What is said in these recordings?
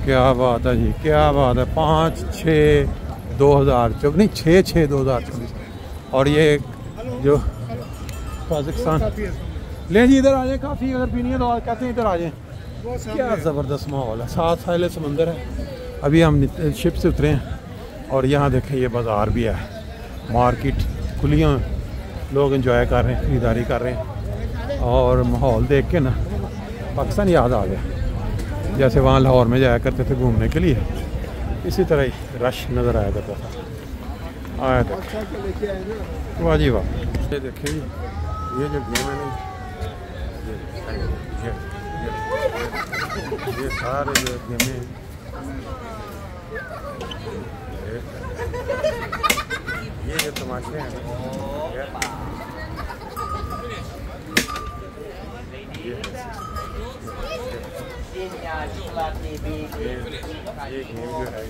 क्या बात है जी, क्या बात है। 5/6/2024 नहीं 6/6/2024। और ये जो पाकिस्तान ले जी, इधर आ जाए। काफ़ी अगर पीनी है तो कहते हैं इधर आ जाए। क्या ज़बरदस्त माहौल है, साथ साइले समंदर है। अभी हम शिप से उतरे हैं और यहाँ देखें ये बाज़ार भी है, मार्केट खुली हैं, लोग एंजॉय कर रहे हैं, ख़रीदारी कर रहे हैं। और माहौल देख के ना पाकिस्तान याद आ गया, जैसे वहाँ लाहौर में जाया करते थे घूमने के लिए, इसी तरह ही रश नज़र आया करता था। आया था, वाह जी वाह। ये देखिए जी, ये जो गेम है ना, ये सारे जो गेमें, ये जो तमाशे हैं ये गेम जो है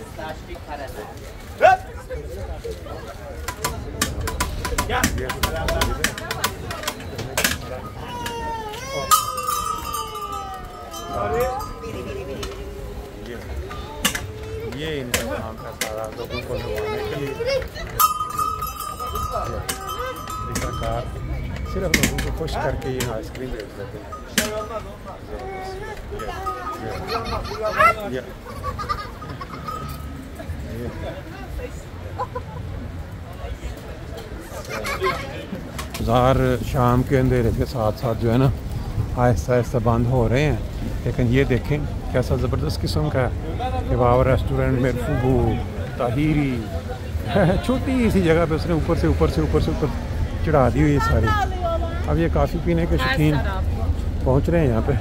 ये इनका काम था सारा, लोगों को लगवाने के लिए। सरकार सिर्फ लोगों को खुश करके ये आइसक्रीम बेच लेते हैं। बाज़ार शाम के अंधेरे के साथ साथ जो है ना आहिस्ता आहिस्ता बंद हो रहे हैं, लेकिन ये देखें कैसा ज़बरदस्त किस्म का है। कबाब रेस्टोरेंट में फुबू ताहिरी छोटी सी जगह पे उसने ऊपर से ऊपर चढ़ा दी हुई है सारी। अब ये काफ़ी पीने के शौकीन पहुंच रहे हैं यहाँ पे।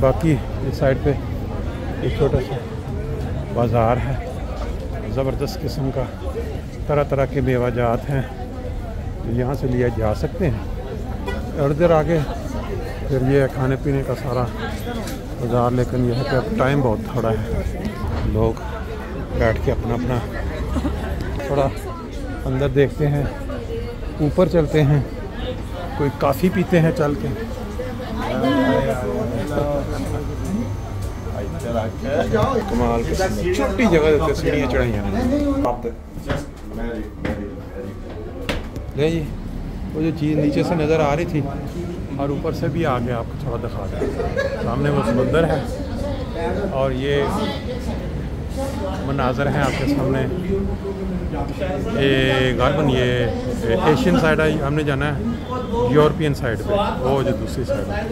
बाकी इस साइड पे एक छोटा सा बाज़ार है, ज़बरदस्त किस्म का, तरह तरह के मेवा जात हैं, यहाँ से लिया जा सकते हैं। और इधर आगे फिर ये खाने पीने का सारा बाज़ार, लेकिन यह है कि टाइम बहुत थोड़ा है। लोग बैठ के अपना अपना थोड़ा अंदर देखते हैं, ऊपर चलते हैं, कोई काफ़ी पीते हैं चल के। कमाल छोटी जगह देते, सीढ़ियाँ चढ़ाइयाँ ले जी। वो जो चीज़ नीचे से नज़र आ रही थी और ऊपर से भी आगे आपको थोड़ा दिखा दें, सामने वो समंदर है और ये मनाज़र हैं आपके सामने। ये गालबन ये एशियन साइड है, हमने जाना है यूरोपियन साइड पे, वो जो दूसरी साइड है।